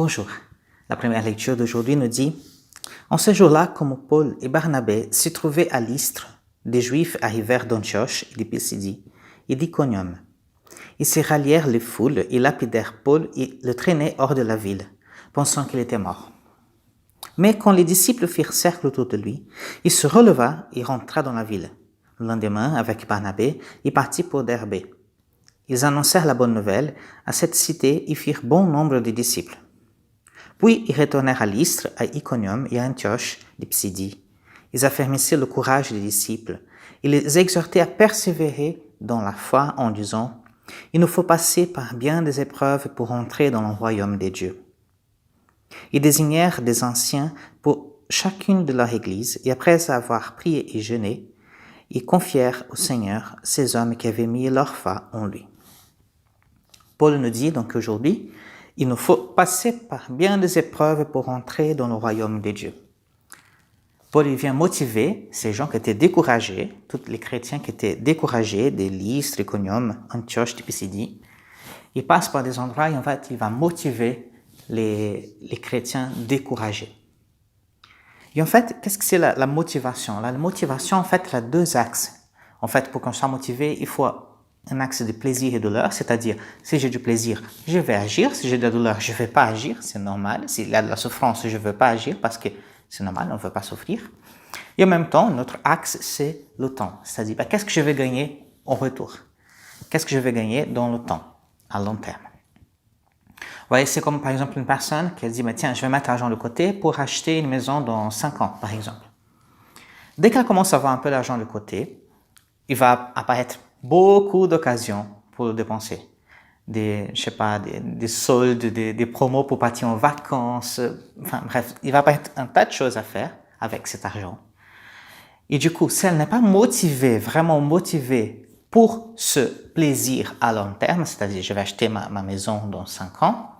Bonjour. La première lecture d'aujourd'hui nous dit « En ce jour-là, comme Paul et Barnabé se trouvaient à Lystre, des Juifs arrivèrent d'Antioche et de Pisidie et d'Iconium. Ils se rallièrent les foules et lapidèrent Paul et le traînaient hors de la ville, pensant qu'il était mort. Mais quand les disciples firent cercle autour de lui, il se releva et rentra dans la ville. Le lendemain, avec Barnabé, il partit pour Derbé. Ils annoncèrent la bonne nouvelle à cette cité et firent bon nombre de disciples. Puis ils retournèrent à Lystre, à Iconium et à Antioche de Pisidie. Ils affermissaient le courage des disciples. Ils les exhortaient à persévérer dans la foi en disant « Il nous faut passer par bien des épreuves pour entrer dans le royaume des dieux. » Ils désignèrent des anciens pour chacune de leur église et après avoir prié et jeûné, ils confièrent au Seigneur ces hommes qui avaient mis leur foi en lui. Paul nous dit donc aujourd'hui, il nous faut passer par bien des épreuves pour entrer dans le royaume des dieux. Paul vient motiver ces gens qui étaient découragés, tous les chrétiens qui étaient découragés, des Lystre, Iconium, Antioche, de Pisidie. Il passe par des endroits et en fait, il va motiver les chrétiens découragés. Et en fait, qu'est-ce que c'est la motivation? La motivation, en fait, elle a deux axes. En fait, pour qu'on soit motivé, il faut un axe de plaisir et de douleur, c'est-à-dire, si j'ai du plaisir, je vais agir. Si j'ai de la douleur, je ne vais pas agir, c'est normal. S'il y a de la souffrance, je ne veux pas agir parce que c'est normal, on ne veut pas souffrir. Et en même temps, notre axe, c'est le temps. C'est-à-dire, qu'est-ce que je vais gagner en retour? Qu'est-ce que je vais gagner dans le temps, à long terme? Vous voyez, c'est comme par exemple une personne qui dit, tiens, je vais mettre l'argent de côté pour acheter une maison dans 5 ans, par exemple. Dès qu'elle commence à avoir un peu d'argent de côté, il va apparaître beaucoup d'occasions pour le dépenser. Des soldes, des promos pour partir en vacances. Enfin bref, il va apparaître un tas de choses à faire avec cet argent. Et du coup, si elle n'est pas motivée, vraiment motivée pour ce plaisir à long terme, c'est-à-dire je vais acheter ma maison dans 5 ans,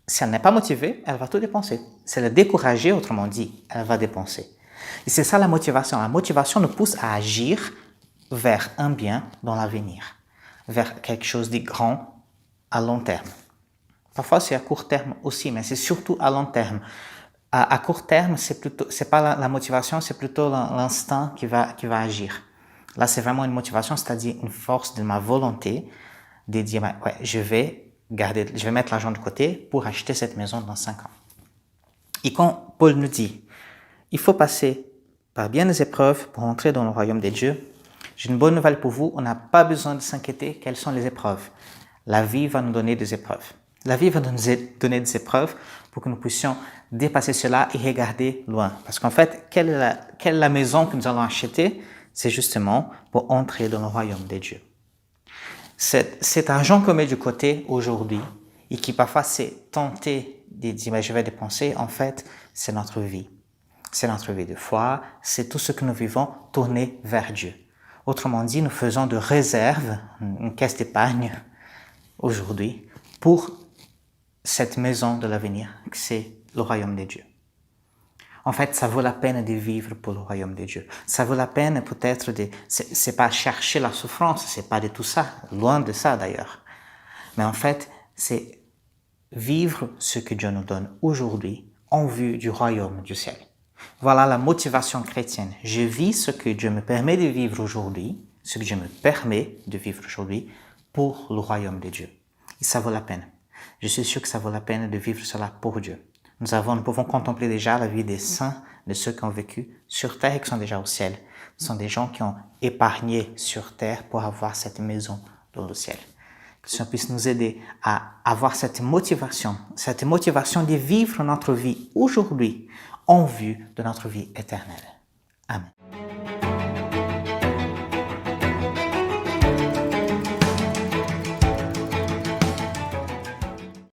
si elle n'est pas motivée, elle va tout dépenser. Si elle est découragée, autrement dit, elle va dépenser. Et c'est ça la motivation. La motivation nous pousse à agir vers un bien dans l'avenir, vers quelque chose de grand à long terme. Parfois, c'est à court terme aussi, mais c'est surtout à long terme. À court terme, c'est pas la motivation, c'est plutôt l'instinct qui va agir. Là, c'est vraiment une motivation, c'est-à-dire une force de ma volonté de dire, ouais, je vais mettre l'argent de côté pour acheter cette maison dans 5 ans. Et quand Paul nous dit, il faut passer par bien des épreuves pour entrer dans le royaume des dieux, j'ai une bonne nouvelle pour vous, on n'a pas besoin de s'inquiéter quelles sont les épreuves. La vie va nous donner des épreuves. La vie va nous donner des épreuves pour que nous puissions dépasser cela et regarder loin. Parce qu'en fait, quelle est la maison que nous allons acheter? C'est justement pour entrer dans le royaume des dieux. Cet argent qu'on met du côté aujourd'hui et qui parfois s'est tenté de dire mais je vais dépenser, en fait, c'est notre vie. C'est notre vie de foi, c'est tout ce que nous vivons tourné vers Dieu. Autrement dit, nous faisons de réserve, une caisse d'épargne aujourd'hui pour cette maison de l'avenir, que c'est le royaume des dieux. En fait, ça vaut la peine de vivre pour le royaume des dieux. Ça vaut la peine peut-être c'est pas chercher la souffrance, c'est pas de tout ça, loin de ça d'ailleurs. Mais en fait, c'est vivre ce que Dieu nous donne aujourd'hui en vue du royaume du ciel. Voilà la motivation chrétienne. Je vis ce que Dieu me permet de vivre aujourd'hui, ce que Dieu me permet de vivre aujourd'hui pour le royaume de Dieu. Et ça vaut la peine. Je suis sûr que ça vaut la peine de vivre cela pour Dieu. Nous pouvons contempler déjà la vie des saints, de ceux qui ont vécu sur terre et qui sont déjà au ciel. Ce sont des gens qui ont épargné sur terre pour avoir cette maison dans le ciel. Que ça puisse nous aider à avoir cette motivation de vivre notre vie aujourd'hui en vue de notre vie éternelle.